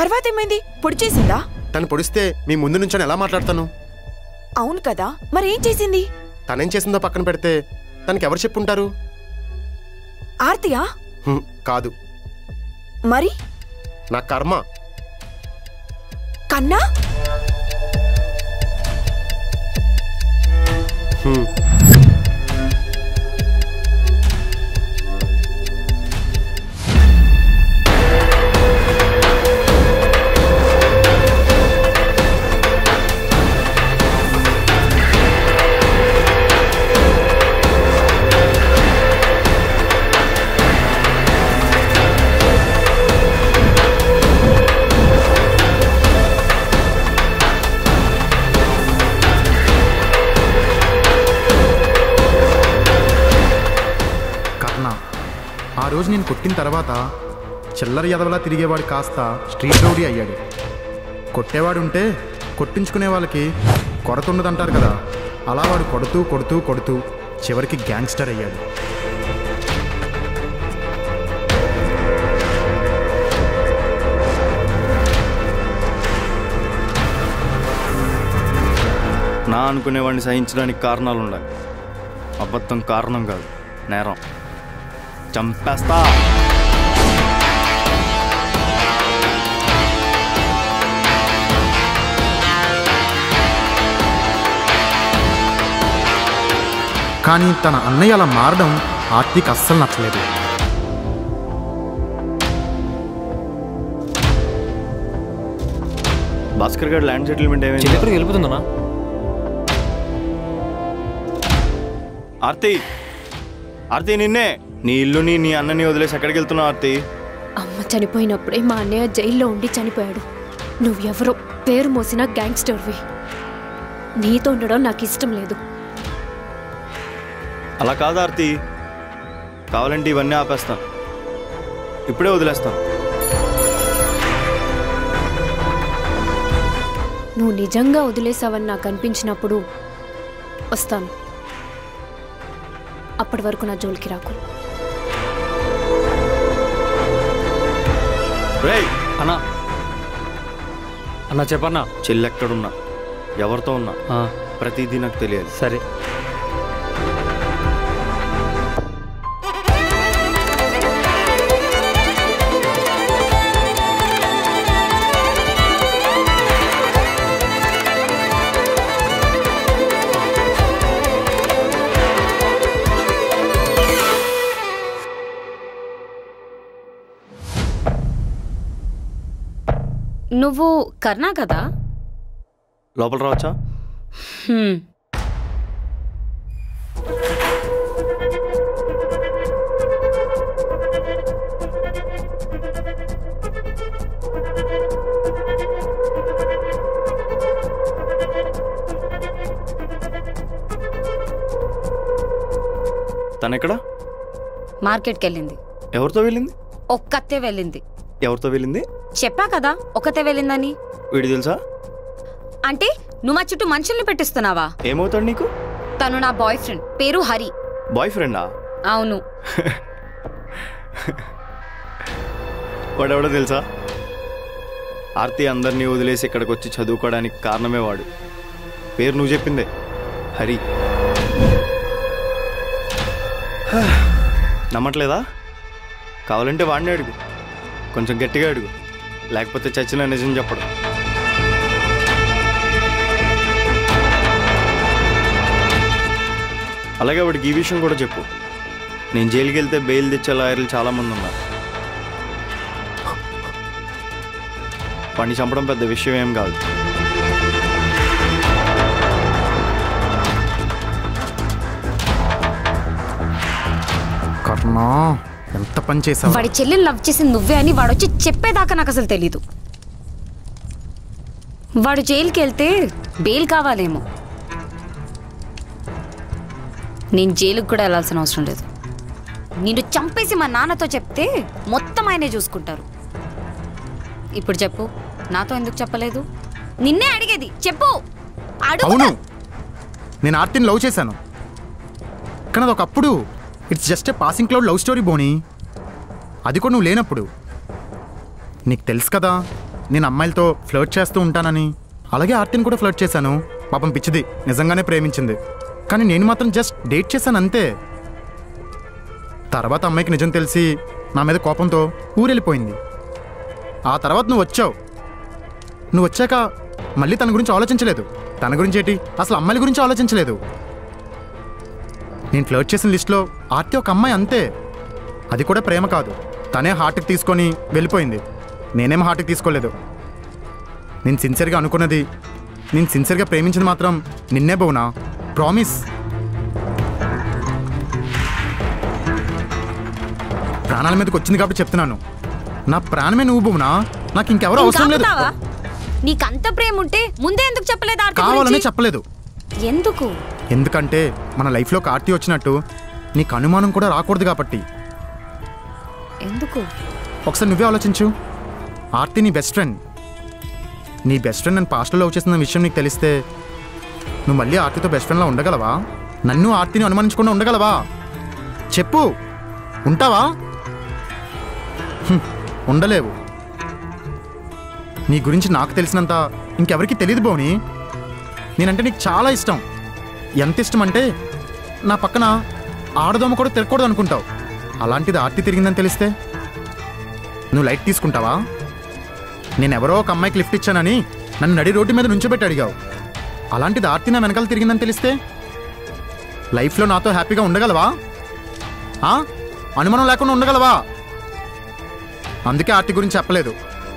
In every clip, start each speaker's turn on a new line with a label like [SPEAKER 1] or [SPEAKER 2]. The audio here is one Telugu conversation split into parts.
[SPEAKER 1] తర్వాత ఏమైంది? పొడి చేసిందా?
[SPEAKER 2] తను పొడిస్తే మీ ముందు నుంచొని ఎలా మాట్లాడతాను?
[SPEAKER 1] అవును కదా, మరి ఏం చేసింది?
[SPEAKER 2] తనేం చేసిందో పక్కన పెడితే తనకి ఎవరు చెప్పుంటారు?
[SPEAKER 1] ఆర్తియా?
[SPEAKER 2] కాదు.
[SPEAKER 1] మరి
[SPEAKER 2] నా కర్మ.
[SPEAKER 1] కన్నా?
[SPEAKER 3] ఆ రోజు నేను కొట్టిన తర్వాత చిల్లర ఎదవలా తిరిగేవాడు కాస్త స్ట్రీట్ రౌడీ అయ్యాడు. కొట్టేవాడు ఉంటే కొట్టించుకునే వాళ్ళకి కొరత ఉండదంటారు కదా, అలా వాడు కొడుతూ కొడుతూ కొడుతూ చివరికి గ్యాంగ్స్టర్ అయ్యాడు.
[SPEAKER 4] నా అనుకునేవాడిని సహించడానికి కారణాలు ఉండాలి. అబద్ధం కారణం కాదు, నేరం. చంపేస్తా.
[SPEAKER 3] కానీ తన అన్నయ్య అలా మారడం ఆర్తికి అస్సలు నచ్చలేదు.
[SPEAKER 4] భాస్కర్ గారు ల్యాండ్ సెటిల్మెంట్ ఏమైంది?
[SPEAKER 5] ఎక్కడికి వెళ్ళిపోతుందమ్మా?
[SPEAKER 4] ఆర్తి, ఆర్తి నిన్నే. నీ ఇల్లుని నీ అన్నని వదిలేసి ఎక్కడికి వెళ్తున్నావు ఆర్తి?
[SPEAKER 6] అమ్మ చనిపోయినప్పుడే మా అన్నయ్య జైల్లో ఉండి చనిపోయాడు. నువ్వెవరో పేరు మోసిన గ్యాంగ్స్టర్వి. నీతో ఉండడం నాకు ఇష్టం లేదు.
[SPEAKER 4] అలా కాదు ఆర్తి, కావాలంటే ఇవన్నీ ఆపేస్తాను, ఇప్పుడే వదిలేస్తాను.
[SPEAKER 6] నువ్వు నిజంగా వదిలేసావని నాకు అనిపించినప్పుడు వస్తాను. అప్పటి వరకు నా జోలికి రాకు.
[SPEAKER 5] అన్నా అన్నా చెప్పన్నా.
[SPEAKER 4] చెల్లెక్కడున్నా, ఎవరితో ఉన్నా ప్రతిదీ నాకు తెలియాలి.
[SPEAKER 5] సరే.
[SPEAKER 6] నువ్వు కర్ణా కదా?
[SPEAKER 4] లోపల రావచ్చా? తనెక్కడ?
[SPEAKER 7] మార్కెట్కి వెళ్ళింది.
[SPEAKER 4] ఎవరితో వెళ్ళింది?
[SPEAKER 7] ఒక్కతే వెళ్ళింది.
[SPEAKER 4] ఎవరితో వెళ్ళింది?
[SPEAKER 7] చెప్పా కదా ఒక్కతే వెళ్ళిందని.
[SPEAKER 4] వీడి తెలుసా?
[SPEAKER 7] అంటే నువ్వు మా చుట్టూ మనుషుల్ని పెట్టిస్తున్నావా?
[SPEAKER 4] ఏమవుతాడు నీకు?
[SPEAKER 7] తను నా బాయ్ ఫ్రెండ్, పేరు హరి.
[SPEAKER 4] బాయ్ ఫ్రెండా?
[SPEAKER 7] అవును.
[SPEAKER 4] వాడెవడో తెలుసా? ఆర్తి అందరినీ వదిలేసి ఇక్కడికి వచ్చి చదువుకోవడానికి కారణమే వాడు. పేరు నువ్వు చెప్పిందే, హరి. నమ్మట్లేదా? కావాలంటే వాడిని అడుగు, కొంచెం గట్టిగా అడుగు, లేకపోతే చచ్చిన నిజం చెప్పడు. అలాగే వాడికి ఈ విషయం కూడా చెప్పు, నేను జైలుకి వెళ్తే బెయిల్ తెచ్చే లాయర్లు చాలామంది ఉన్నారు. వాడిని చంపడం పెద్ద విషయం ఏం కాదు.
[SPEAKER 3] కర్ణా, ఎంత పని చేసావు?
[SPEAKER 7] వాడి చెల్లెని లవ్ చేసింది నువ్వే అని వాడొచ్చి చెప్పేదాకా నాకు అసలు తెలీదు. వాడు జైలుకి వెళ్తే బెయిల్ కావాలేమో. నేను జైలుకి కూడా వెళ్ళాల్సిన అవసరం లేదు. నిన్ను చంపేసి మా నాన్నతో చెప్తే మొత్తం ఆయనే చూసుకుంటారు. ఇప్పుడు చెప్పు, నాతో ఎందుకు చెప్పలేదు? నిన్నే అడిగేది, చెప్పు.
[SPEAKER 3] అవును, నేను ఆర్తిని లవ్ చేశాను, కానీ అదొకప్పుడు. It's just a passing cloud love story బోని. అది కూడా నువ్వు లేనప్పుడు. నీకు తెలుసు కదా, నేను అమ్మాయిలతో ఫ్లర్ట్ చేస్తూ ఉంటానని. అలాగే ఆర్తిని కూడా ఫ్లర్ట్ చేశాను. పాపం పిచ్చిది, నిజంగానే ప్రేమించింది. కానీ నేను మాత్రం జస్ట్ డేట్ చేశాను అంతే. తర్వాత అమ్మాయికి నిజం తెలిసి నా మీద కోపంతో ఊరెళ్ళిపోయింది. ఆ తర్వాత నువ్వు వచ్చావు. నువ్వు వచ్చాక మళ్ళీ తన గురించి ఆలోచించలేదు. తన గురించి ఏంటి, అసలు అమ్మాయిల గురించి ఆలోచించలేదు. నేను ఫ్లర్ట్ చేసిన లిస్టులో ఆర్తి ఒక అమ్మాయి అంతే. అది కూడా ప్రేమ కాదు, తనే హార్ట్కి తీసుకొని వెళ్ళిపోయింది. నేనేం హార్ట్కి తీసుకోలేదు. నేను సిన్సియర్గా అనుకున్నది, నేను సిన్సియర్గా ప్రేమించింది మాత్రం నిన్నే భువనా. ప్రామిస్. ప్రాణాల మీదకి వచ్చింది కాబట్టి చెప్తున్నాను. నా ప్రాణమే నువ్వు భువనా. నాకు ఇంకెవరో అవసరం లేదు.
[SPEAKER 7] నీకంత ప్రేమ ఉంటే ముందే ఎందుకు చెప్పలేదు?
[SPEAKER 3] కావాలనే చెప్పలేదు.
[SPEAKER 7] ఎందుకు?
[SPEAKER 3] ఎందుకంటే మన లైఫ్లో ఆర్తి వచ్చినట్టు నీకు అనుమానం కూడా రాకూడదు కాబట్టి.
[SPEAKER 7] ఎందుకు?
[SPEAKER 3] ఒకసారి నువ్వే ఆలోచించు. ఆర్తి నీ బెస్ట్ ఫ్రెండ్. నీ బెస్ట్ ఫ్రెండ్ నన్ను పాస్ట్లో లవ్ చేసిన విషయం నీకు తెలిస్తే నువ్వు మళ్ళీ ఆర్తితో బెస్ట్ ఫ్రెండ్లా ఉండగలవా? నన్ను ఆర్తిని అనుమానించకుండా ఉండగలవా? చెప్పు, ఉంటావా? ఉండలేవు. నీ గురించి నాకు తెలిసినంత ఇంకెవరికి తెలియదు భువని. నేనంటే నీకు చాలా ఇష్టం. ఎంత ఇష్టం అంటే నా పక్కన ఆడదోమ కూడా తిరగకూడదు అనుకుంటావు. అలాంటిది ఆర్తి తిరిగిందని తెలిస్తే నువ్వు లైట్ తీసుకుంటావా? నేనెవరో ఒక అమ్మాయికి లిఫ్ట్ ఇచ్చానని నన్ను నడి రోడ్డు మీద నుంచోబెట్టి అడిగావు. అలాంటిది ఆర్తి నా వెనకాల తిరిగిందని తెలిస్తే లైఫ్లో నాతో హ్యాపీగా ఉండగలవా? అనుమానం లేకుండా ఉండగలవా? అందుకే ఆర్తి గురించి చెప్పలేదు.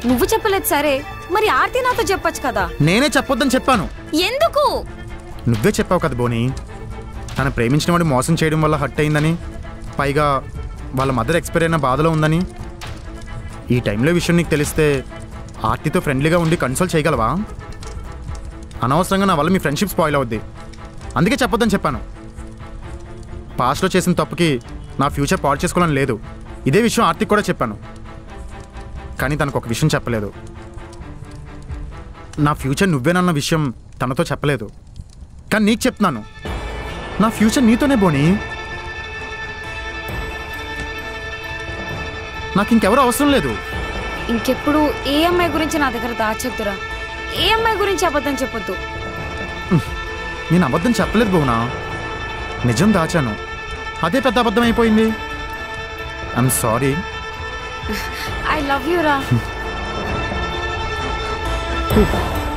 [SPEAKER 7] నువ్వు చెప్పలేదు సరే, మరి ఆర్తి నాతో చెప్పొచ్చు కదా.
[SPEAKER 3] నేనే చెప్పొద్దని చెప్పాను.
[SPEAKER 7] ఎందుకు?
[SPEAKER 3] నువ్వే చెప్పావు కదా బోని, తను ప్రేమించిన వాడు మోసం చేయడం వల్ల హర్ట్ అయిందని, పైగా వాళ్ళ మదర్ ఎక్స్పైర్ అయిన బాధలో ఉందని. ఈ టైంలో విషయం నీకు తెలిస్తే ఆర్తితో ఫ్రెండ్లీగా ఉండి కన్సోల్ చేయగలవా? అనవసరంగా నా వల్ల మీ ఫ్రెండ్షిప్ స్పాయిల్ అవుద్ది. అందుకే చెప్పొద్దని చెప్పాను. పాస్ట్లో చేసిన తప్పుకి నా ఫ్యూచర్ పాడు చేసుకోవాలని లేదు. ఇదే విషయం ఆర్తికి కూడా చెప్పాను. కానీ తనకు ఒక విషయం చెప్పలేదు. నా ఫ్యూచర్ నువ్వేనన్న విషయం తనతో చెప్పలేదు. కానీ నీకు చెప్తున్నాను, నా ఫ్యూచర్ నీతోనే బోని. నాకు ఇంకెవరూ అవసరం లేదు.
[SPEAKER 7] ఇంకెప్పుడు ఏ అమ్మాయి గురించి నా దగ్గర దాచొద్దురా. ఏ అమ్మాయి గురించి అబద్ధం చెప్పొద్దు.
[SPEAKER 3] నేను అబద్ధం చెప్పలేదు బోనా, నిజం దాచాను. అదే పెద్ద అబద్ధం అయిపోయింది. I'm sorry.
[SPEAKER 7] I love you రా.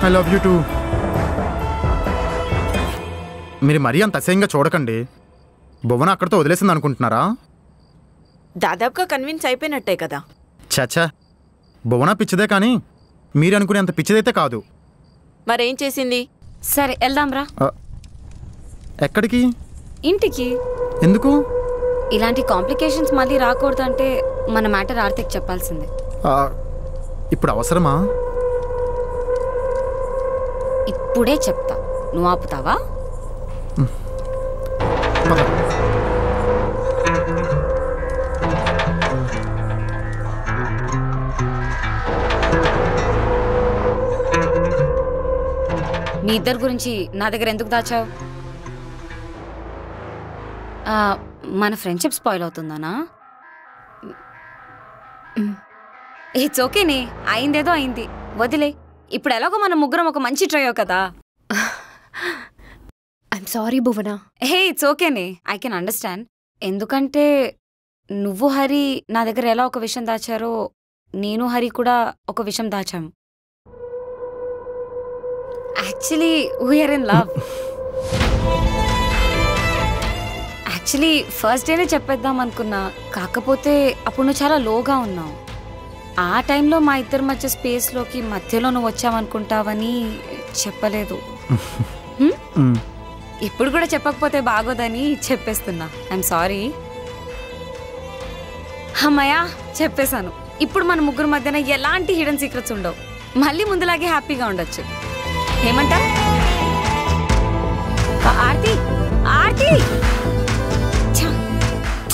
[SPEAKER 3] I love you too. మీరు మరీ అంత అసహ్యంగా చూడకండి. భువన అక్కడితో వదిలేసింది అనుకుంటున్నారా?
[SPEAKER 1] దాదాపుగా కన్విన్స్ అయిపోయినట్టే కదా.
[SPEAKER 3] చచ్చా, భువన పిచ్చిదే కానీ మీరు అనుకునే అంత పిచ్చిదైతే కాదు.
[SPEAKER 1] మరేం చేసింది?
[SPEAKER 7] సరే వెళ్దాంరా.
[SPEAKER 3] ఎక్కడికి?
[SPEAKER 7] ఇంటికి.
[SPEAKER 3] ఎందుకు?
[SPEAKER 7] ఇలాంటి కాంప్లికేషన్స్ మళ్ళీ రాకూడదంటే మన మ్యాటర్ ఆర్తికి చెప్పాల్సిందే.
[SPEAKER 3] ఇప్పుడు అవసరమా?
[SPEAKER 7] ఇప్పుడే చెప్తా, నువ్వు ఆపుతావా? మీ ఇద్దరి గురించి నా దగ్గర ఎందుకు దాచావు? మన ఫ్రెండ్షిప్ స్పాయిల్ అవుతుందనా? ఇట్స్ ఓకేనే, అయిందేదో అయింది, వదిలే. ఇప్పుడు ఎలాగో మనం ముగ్గురం ఒక మంచి ట్రయో కదా.
[SPEAKER 6] I'm sorry Bhuvana.
[SPEAKER 7] Hey it's ఓకేనే, ఐ కెన్ అండర్స్టాండ్. ఎందుకంటే నువ్వు హరి నా దగ్గర ఎలా ఒక విషయం దాచారో నేను హరి కూడా ఒక విషయం దాచాము. Actually we're in love. Actually first డేనే చెప్పేద్దాం అనుకున్నా, కాకపోతే అప్పుడు నువ్వు చాలా లోగా ఉన్నావు. ఆ టైంలో మా ఇద్దరి మధ్య స్పేస్లోకి మధ్యలో నువ్వు వచ్చావనుకుంటావని చెప్పలేదు. ఇప్పుడు కూడా చెప్పకపోతే బాగోదని చెప్పేస్తున్నా. I'm sorry. అమ్మయ్యా చెప్పేశాను. ఇప్పుడు మన ముగ్గురు మధ్యన ఎలాంటి హిడెన్ సీక్రెట్స్ ఉండవు. మళ్ళీ ముందులాగే హ్యాపీగా ఉండొచ్చు. ఏమంటా? ఆర్తి, ఆర్తి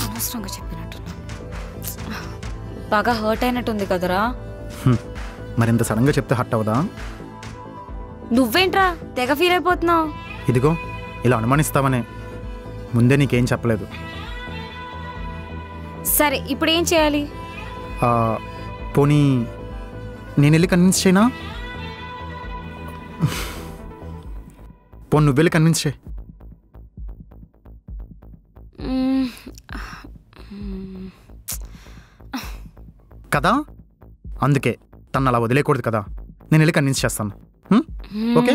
[SPEAKER 7] అనవసరంగా చెప్పినట్టున్నా. బాగా హర్ట్ అయినట్టుంది కదరా?
[SPEAKER 3] మరింత సడన్గా చెప్తే హర్ట్ అవదా?
[SPEAKER 7] నువ్వేంట్రా తెగ ఫీల్ అయిపోతున్నావు?
[SPEAKER 3] ఇదిగో ఇలా అనుమానిస్తావనే ముందే నీకేం చెప్పలేదు.
[SPEAKER 7] సరే ఇప్పుడు ఏం చేయాలి?
[SPEAKER 3] పోనీ నేను వెళ్ళి కన్విన్స్ చేయనా? పోను నువ్వు వెళ్ళి కన్విన్స్ చేయి. కదా అందుకే తను అలా వదిలేయకూడదు కదా, నేను వెళ్ళి కన్విన్స్ చేస్తాను. ఓకే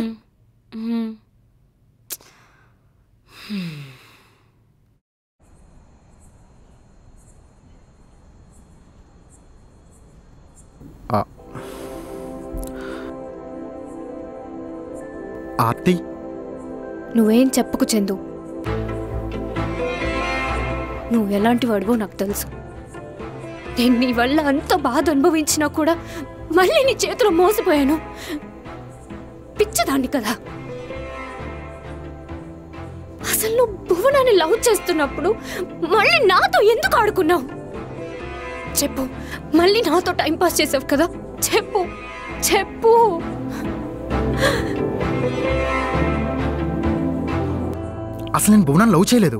[SPEAKER 3] ఆర్తి,
[SPEAKER 6] నువ్వేం చెప్పకు చందు. నువ్వు ఎలాంటి వాడివో నాకు తెలుసు. నేను నీ వల్ల అంత బాధ అనుభవించినా కూడా మళ్ళీ నీ చేతిలో మోసపోయాను. పిచ్చదాన్ని కదా. అసలు నువ్వు భువనాన్ని లవ్ చేస్తున్నప్పుడు మళ్ళీ నాతో ఎందుకు ఆడుకున్నావు? చెప్పు. మళ్ళీ నాతో టైం పాస్ చేసావు కదా, చెప్పు చెప్పు.
[SPEAKER 3] అసలు నేను భువనాన్ని లవ్ చేయలేదు.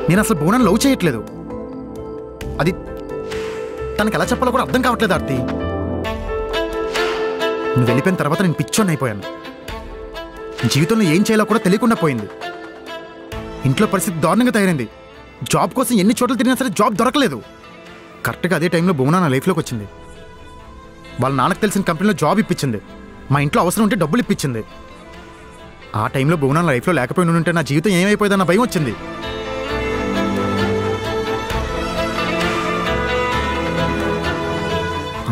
[SPEAKER 3] నేను అసలు భువనాన్ని లవ్ చేయట్లేదు. అది తనకి ఎలా చెప్పాలో కూడా అర్థం కావట్లేదు ఆర్తి. నువ్వు వెళ్ళిపోయిన తర్వాత నేను పిచ్చోని అయిపోయాను. జీవితంలో ఏం చేయాలో కూడా తెలియకుండా పోయింది. ఇంట్లో పరిస్థితి దారుణంగా తయారైంది. జాబ్ కోసం ఎన్ని చోట్ల తిరిగినా సరే జాబ్ దొరకలేదు. కరెక్ట్గా అదే టైంలో భువన నా లైఫ్లోకి వచ్చింది. వాళ్ళ నాన్నకు తెలిసిన కంపెనీలో జాబ్ ఇప్పించింది. మా ఇంట్లో అవసరం ఉంటే డబ్బులు ఇప్పించింది. ఆ టైంలో భువన నా లైఫ్లో లేకపోయి ఉంటే నా జీవితం ఏమైపోయిందన్న భయం వచ్చింది.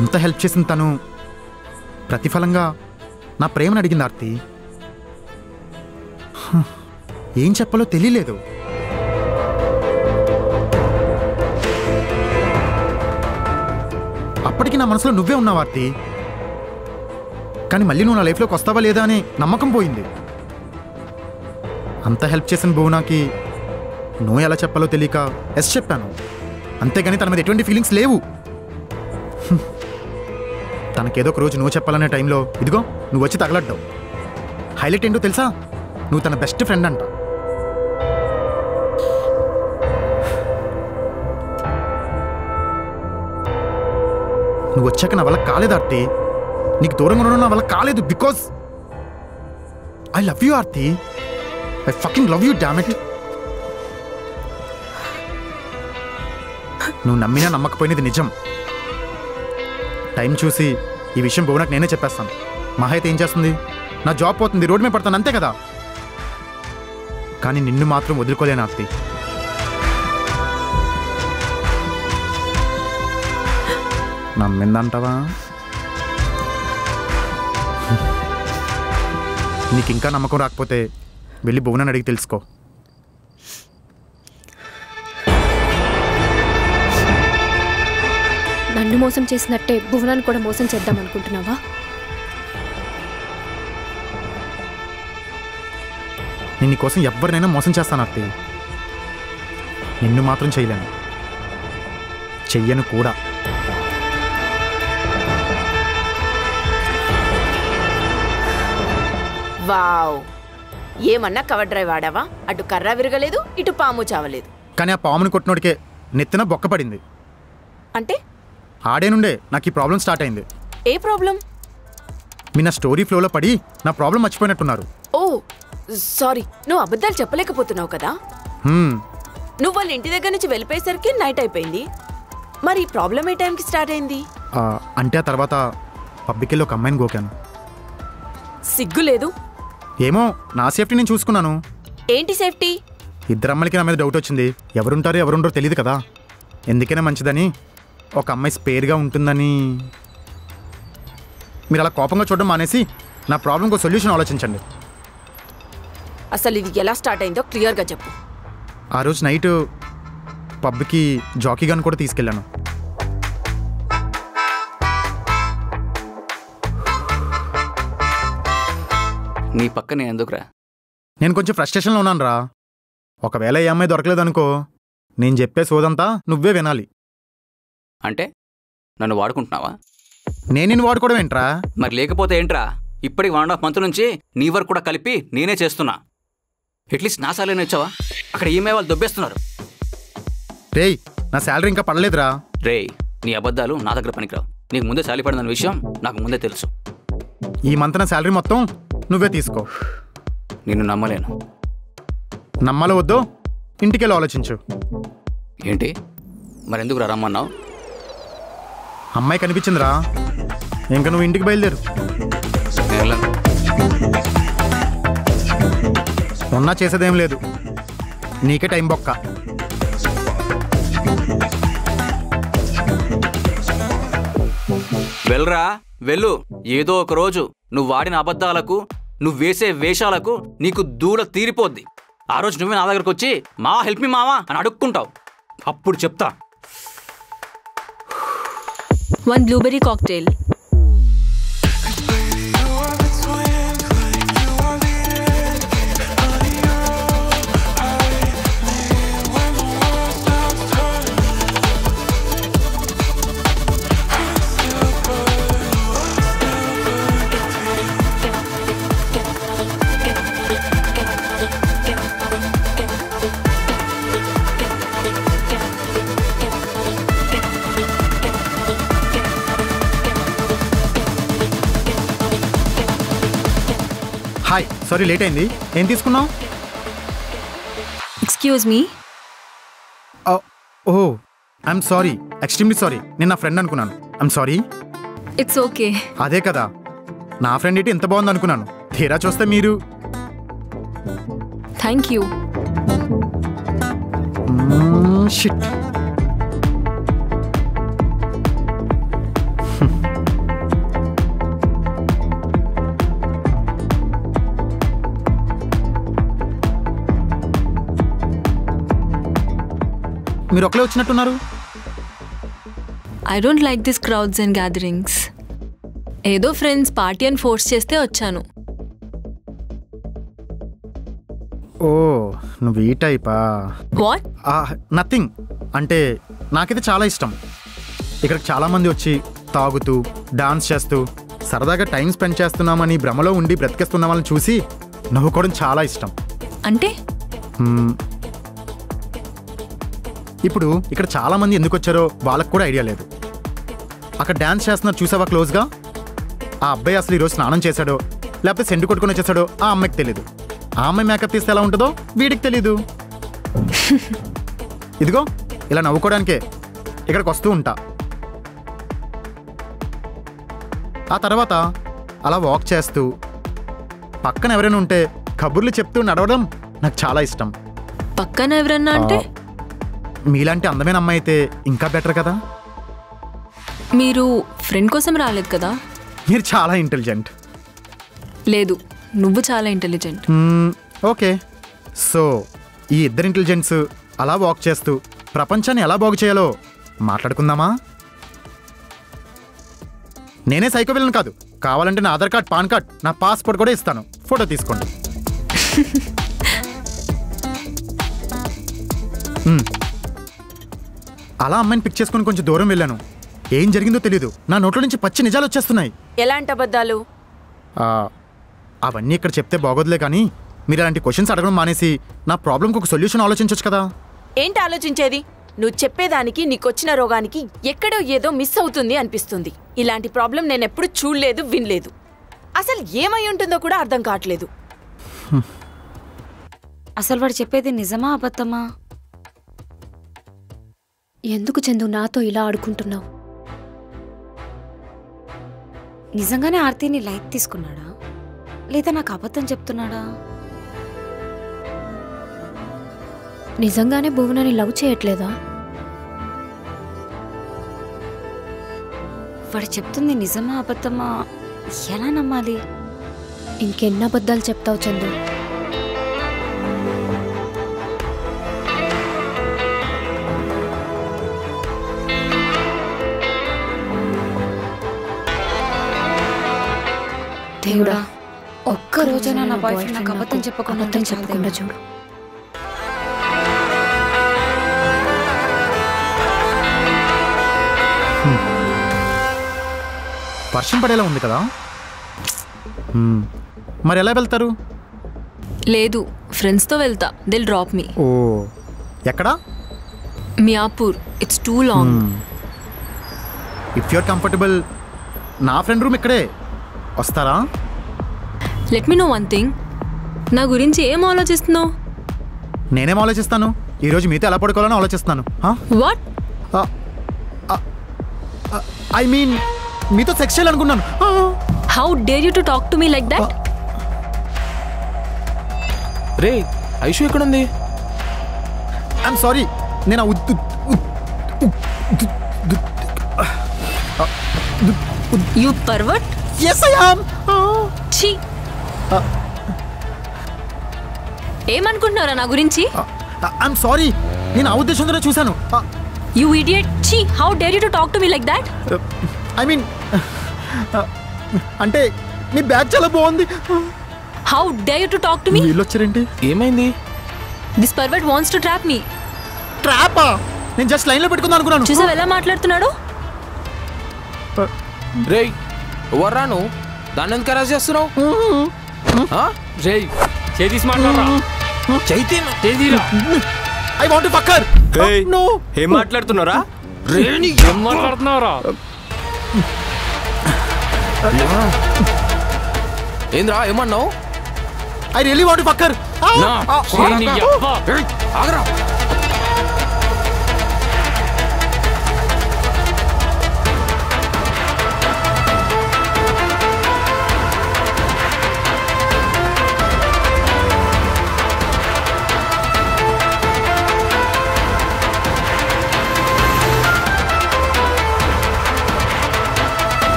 [SPEAKER 3] అంత హెల్ప్ చేసిన తను ప్రతిఫలంగా నా ప్రేమను అడిగింది ఆర్తి. ఏం చెప్పాలో తెలియలేదు. అప్పటికి నా మనసులో నువ్వే ఉన్నావు ఆర్తి. కానీ మళ్ళీ నువ్వు నా లైఫ్లోకి వస్తావా లేదా అని నమ్మకం పోయింది. అంత హెల్ప్ చేసిన భువనాకి నువ్వు ఎలా చెప్పాలో తెలియక ఎస్ చెప్పాను. అంతేగాని తన మీద ఎటువంటి ఫీలింగ్స్ లేవు. తనకేదో ఒక రోజు నువ్వు చెప్పాలనే టైంలో ఇదిగో నువ్వు వచ్చి తగలడ్డావు. హైలైట్ ఏంటో తెలుసా? నువ్వు తన బెస్ట్ ఫ్రెండ్ అంట. నువ్వు వచ్చాక నా వల్ల కాలేదు ఆర్తి. నీకు దూరంగా ఉండడం నా వల్ల కాలేదు. Because I love you Aarti. I fucking love you damn it. నువ్వు నమ్మినా నమ్మకపోయినది నిజం. టైం చూసి ఈ విషయం భువనకు నేనే చెప్పేస్తాను. మహా అయితే ఏం చేస్తుంది? నా జాబ్ పోతుంది, రోడ్డు మీద పడతాను, అంతే కదా. కానీ నిన్ను మాత్రం వదులుకోలేను ఆర్తి. నమ్మిందంటావా? నీకు ఇంకా నమ్మకం రాకపోతే వెళ్ళి భువనని అడిగి తెలుసుకో.
[SPEAKER 6] నన్ను మోసం చేసినట్టే భువనాన్ని కూడా మోసం చేద్దాం అనుకుంటున్నావా?
[SPEAKER 3] నేను నీకోసం ఎవరినైనా మోసం చేస్తాను ఆర్తి. నిన్ను మాత్రం చేయలేను, చెయ్యను కూడా.
[SPEAKER 1] వావ్, ఏమన్నా కవర్ డ్రైవ్ ఆడావా? అటు కర్ర విరగలేదు, ఇటు పాము చావలేదు.
[SPEAKER 3] కానీ ఆ పాముని కొట్టినోడికే నెత్తిన బొక్క పడింది.
[SPEAKER 1] అంటే
[SPEAKER 3] ఆడే నుండే నాకు ఈ ప్రాబ్లం స్టార్ట్ అయింది.
[SPEAKER 1] ఏ ప్రాబ్లం?
[SPEAKER 3] మీ నా స్టోరీ ఫ్లోలో పడి నా ప్రాబ్లం మర్చిపోయినట్టున్నారు.
[SPEAKER 1] ఓ సారీ, నువ్వు అబద్ధాలు చెప్పలేకపోతున్నావు కదా. నువ్వు వాళ్ళ ఇంటి దగ్గర నుంచి వెళ్ళిపోయేసరికి నైట్ అయిపోయింది. మరి ఈ ప్రాబ్లం ఏ టైంకి స్టార్ట్ అయింది?
[SPEAKER 3] అంటే ఆ తర్వాత పబ్లికెళ్ళి ఒక అమ్మాయిని గోకాను.
[SPEAKER 1] సిగ్గు లేదు?
[SPEAKER 3] ఏమో, నా సేఫ్టీ నేను చూసుకున్నాను.
[SPEAKER 1] ఏంటి సేఫ్టీ?
[SPEAKER 3] ఇద్దరు అమ్మాయిలకి నా మీద డౌట్ వచ్చింది. ఎవరుంటారో ఎవరుంటారో తెలియదు కదా. ఎందుకైనా మంచిదని ఒక అమ్మాయి స్పేర్గా ఉంటుందని. మీరు అలా కోపంగా చూడడం మానేసి నా ప్రాబ్లంకి ఒక సొల్యూషన్ ఆలోచించండి.
[SPEAKER 1] అసలు ఇది ఎలా స్టార్ట్ అయిందో క్లియర్గా చెప్పు.
[SPEAKER 3] ఆ రోజు నైట్ పబ్కి జాకీ గన్ కూడా తీసుకెళ్ళాను.
[SPEAKER 5] నీ పక్కనే ఎందుకురా?
[SPEAKER 3] నేను కొంచెం ఫ్రస్ట్రేషన్లో ఉన్నాను రా. ఒకవేళ ఈ అమ్మాయి దొరకలేదనుకో, నేను చెప్పే సోదంతా నువ్వే వినాలి.
[SPEAKER 5] అంటే నన్ను వాడుకుంటున్నావా?
[SPEAKER 3] నేను నిన్ను వాడుకోవడం ఏంట్రా?
[SPEAKER 5] మరి లేకపోతే ఏంట్రా? ఇప్పటికి 1.5 month నుంచి నీ వర్క్ కూడా కలిపి నేనే చేస్తున్నా. అట్లీస్ట్ నా సాలరీ ఇచ్చావా? అక్కడ ఈమె వాళ్ళు దొబ్బేస్తున్నారు.
[SPEAKER 3] రేయ్, నా శాలరీ ఇంకా పడలేదురా.
[SPEAKER 5] రేయ్, నీ అబద్ధాలు నా దగ్గర పనికిరావు. నీకు ముందే శాలరీ పడిందన్న విషయం నాకు ముందే తెలుసు.
[SPEAKER 3] ఈ మంత్ నా శాలరీ మొత్తం నువ్వే తీసుకో.
[SPEAKER 5] నిన్ను నమ్మలేను.
[SPEAKER 3] నమ్మాలో వద్దో ఇంటికెళ్ళి ఆలోచించు.
[SPEAKER 5] ఏంటి మరెందుకు రమ్మన్నావు?
[SPEAKER 3] అమ్మాయి కనిపించిందిరా, ఇంకా నువ్వు ఇంటికి బయలుదేరు. ఉన్నా చేసేదేం లేదు, నీకే టైం బొక్క.
[SPEAKER 5] వెళ్ళరా వెళ్ళు. ఏదో ఒక రోజు నువ్వు వాడిన అబద్ధాలకు, నువ్వు వేసే వేషాలకు నీకు దూడ తీరిపోద్ది. ఆ రోజు నువ్వే నా దగ్గరకు వచ్చి మా హెల్ప్ మీ మావా అని అడుక్కుంటావు. అప్పుడు చెప్తా.
[SPEAKER 1] 1 blueberry cocktail.
[SPEAKER 3] Hi, sorry late అయింది. ఏం తీసుకున్నావు?
[SPEAKER 1] Excuse me.
[SPEAKER 3] ఓ, ఐఎమ్ సారీ, ఎక్స్ట్రీమ్లీ సారీ. నేను నా ఫ్రెండ్ అనుకున్నాను. I'm sorry.
[SPEAKER 1] It's okay.
[SPEAKER 3] అదే కదా, నా ఫ్రెండ్ ఏంటి ఎంత బాగుంది అనుకున్నాను. తీరా చూస్తే మీరు.
[SPEAKER 1] Thank you.
[SPEAKER 3] షిట్. మీరు ఒకలే వచ్చినట్టున్నారు.
[SPEAKER 8] I don't like these crowds and gatherings. ఏదో ఫ్రెండ్స్ పార్టీ అని ఫోర్స్ చేస్తే వచ్చాను.
[SPEAKER 3] ఓ, నువ్వు ఈ టైపా?
[SPEAKER 8] వాట్?
[SPEAKER 3] నథింగ్. అంటే నాకైతే చాలా ఇష్టం. ఇక్కడికి చాలామంది వచ్చి తాగుతూ డాన్స్ చేస్తూ సరదాగా టైం స్పెండ్ చేస్తున్నామని భ్రమలో ఉండి బ్రతికేస్తున్న వాళ్ళని చూసి నవ్వుకోవడం చాలా ఇష్టం.
[SPEAKER 8] అంటే
[SPEAKER 3] ఇప్పుడు ఇక్కడ చాలామంది ఎందుకు వచ్చారో వాళ్ళకు కూడా ఐడియా లేదు. అక్కడ డ్యాన్స్ చేస్తున్నారు చూసావా క్లోజ్గా? ఆ అబ్బాయి అసలు ఈరోజు స్నానం చేశాడో లేకపోతే సెంటు కొట్టుకొని వచ్చేసాడో ఆ అమ్మాయికి తెలీదు. ఆ అమ్మాయి మేకప్ తీస్తే ఎలా ఉంటుందో వీడికి తెలీదు. ఇదిగో ఇలా నవ్వుకోవడానికే ఇక్కడికి వస్తూ ఉంటా. ఆ తర్వాత అలా వాక్ చేస్తూ పక్కన ఎవరైనా ఉంటే కబుర్లు చెప్తూ నడవడం నాకు చాలా ఇష్టం.
[SPEAKER 8] పక్కన ఎవరన్నా అంటే?
[SPEAKER 3] మీలాంటి అందమైన అమ్మాయి అయితే ఇంకా బెటర్ కదా.
[SPEAKER 8] మీరు ఫ్రెండ్ కోసం రాలేదు కదా?
[SPEAKER 3] మీరు చాలా ఇంటెలిజెంట్.
[SPEAKER 8] లేదు, నువ్వు చాలా ఇంటెలిజెంట్.
[SPEAKER 3] ఓకే, సో ఈ ఇద్దరు ఇంటెలిజెంట్స్ అలా వాక్ చేస్తూ ప్రపంచాన్ని ఎలా బాగు చేయాలో మాట్లాడుకుందామా? నేనే సైకో విలన్ కాదు. కావాలంటే నా ఆధార్ కార్డ్, పాన్ కార్డ్, నా పాస్పోర్ట్ కూడా ఇస్తాను. ఫోటో తీసుకోండి. అలా అమ్మాయిని పిక్ చేసుకుని కొంచెం దూరం వెళ్ళాను. ఏం జరిగిందో తెలీదు. నా నోట్లో నుంచి పచ్చి నిజాలు వచ్చేస్తున్నాయి.
[SPEAKER 1] ఎలాంటి అబద్ధాలు?
[SPEAKER 3] అవన్నీ ఇక్కడ చెప్తే బాగోదులే, కానీ మీరు అలాంటి క్వశ్చన్స్ అడగడం మానేసి నా ప్రాబ్లంకి ఒక సొల్యూషన్ ఆలోచించవచ్చు కదా.
[SPEAKER 1] ఏంటి ఆలోచించేది? నువ్వు చెప్పేదానికి నీకొచ్చిన రోగానికి ఎక్కడో ఏదో మిస్ అవుతుంది అనిపిస్తుంది. ఇలాంటి ప్రాబ్లం నేను ఎప్పుడు చూడలేదు, వినలేదు. అసలు ఏమై ఉంటుందో కూడా అర్థం కావట్లేదు.
[SPEAKER 7] అసలు వాడు చెప్పేది నిజమా అబద్ధమా?
[SPEAKER 6] ఎందుకు చందు నాతో ఇలా ఆడుకుంటున్నావు?
[SPEAKER 7] నిజంగానే ఆర్తిని లైట్ తీసుకున్నాడా లేదా నాకు అబద్ధం చెప్తున్నాడా?
[SPEAKER 6] నిజంగానే భువనాన్ని లవ్ చేయట్లేదా?
[SPEAKER 7] వాడు చెప్తుంది నిజమా అబద్ధమా ఎలా నమ్మాలి?
[SPEAKER 6] ఇంకెన్ని అబద్ధాలు చెప్తావు చందు? దేవుడా,
[SPEAKER 7] ఒక్క రోజైనా నా బాయ్ ఫ్రెండ్ నాకు అబద్ధం చెప్పకుండా
[SPEAKER 6] చూడు.
[SPEAKER 3] వర్షం పడేలా ఉంది కదా. మరి ఎలా వెళ్తారు?
[SPEAKER 8] లేదు, ఫ్రెండ్స్తో వెళ్తా. Dil drop me.
[SPEAKER 3] ఓ, ఎక్కడా?
[SPEAKER 8] Miyapur. It's too long.
[SPEAKER 3] If you're comfortable, నా ఫ్రెండ్ రూమ్ ఇక్కడే, వస్తారా?
[SPEAKER 8] Let me know one thing. నా గురించి ఏం ఆలోచిస్తున్నావు?
[SPEAKER 3] నేనేం ఆలోచిస్తాను? ఈరోజు మీతో ఎలా పడుకోవాలని ఆలోచిస్తున్నాను.
[SPEAKER 8] వాట్?
[SPEAKER 3] ఐ మీన్ మీతో సెక్స్ చేయాలనుకున్నాను.
[SPEAKER 8] How dare you to talk to me like that?
[SPEAKER 9] రే, ఐషు ఎక్కడుంది?
[SPEAKER 3] ఐఎమ్ సారీ, నేను
[SPEAKER 8] you pervert.
[SPEAKER 3] yes I am.
[SPEAKER 8] ఛీ, ఏమనుకుంటున్నారా నా గురించి?
[SPEAKER 3] ఐఎమ్ సారీ, నేను ఆ ఉద్దేశంతోనే చూశాను.
[SPEAKER 8] You idiot. ఛీ, how dare you to talk to me like that?
[SPEAKER 3] I mean అంటే నీ బ్యాగ్ చాలా బాగుంది.
[SPEAKER 8] How dare you to talk to me?
[SPEAKER 3] వీళ్ళు వచ్చారేంటి?
[SPEAKER 9] ఏమైంది?
[SPEAKER 8] This pervert wants to trap me.
[SPEAKER 3] ట్రాపా? నేను జస్ట్ లైన్లో పెట్టుకుందాం అనుకున్నాను.
[SPEAKER 8] చూసావు ఎలా మాట్లాడుతున్నాడు?
[SPEAKER 9] రే, ఎవర్రా నువ్వు? దాన్ని ఎందుకు అరెస్ట్ చేస్తున్నావు?
[SPEAKER 10] చేసి మాట్లాడరా.
[SPEAKER 3] I want to fuck her. No.
[SPEAKER 4] ఏం మాట్లాడుతున్నారా?
[SPEAKER 10] ఏం మాట్లాడుతున్నారా?
[SPEAKER 9] ఏంద్రా, ఏమన్నావు?
[SPEAKER 3] I really want to fuck her.
[SPEAKER 9] ఆగరా.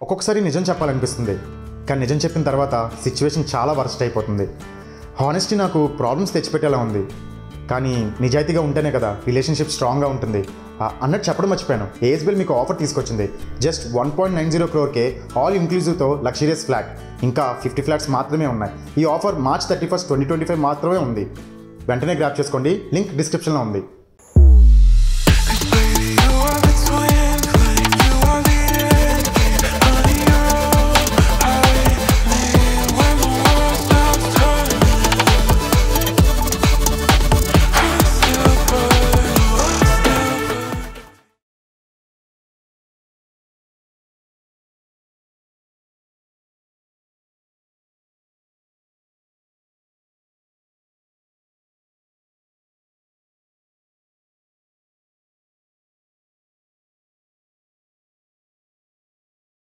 [SPEAKER 3] ఒక్కొక్కసారి నిజం చెప్పాలనిపిస్తుంది, కానీ నిజం చెప్పిన తర్వాత సిచ్యువేషన్ చాలా వర్స్ట్ అయిపోతుంది. హానెస్టీ నాకు ప్రాబ్లమ్స్ తెచ్చిపెట్టేలా ఉంది, కానీ నిజాయితీగా ఉంటేనే కదా రిలేషన్షిప్ స్ట్రాంగ్గా ఉంటుంది అన్నట్టు చెప్పడం మర్చిపోయాను. ఏఎస్బిఎల్ మీకు ఆఫర్ తీసుకొచ్చింది. జస్ట్ 1.90 crore ఆల్ ఇంక్లూజివ్తో లగ్జరియస్ ఫ్లాట్. ఇంకా 50 ఫ్లాట్స్ మాత్రమే ఉన్నాయి. ఈ ఆఫర్ March 31, 2025 మాత్రమే ఉంది. వెంటనే గ్రాప్ చేసుకోండి. లింక్ డిస్క్రిప్షన్లో ఉంది.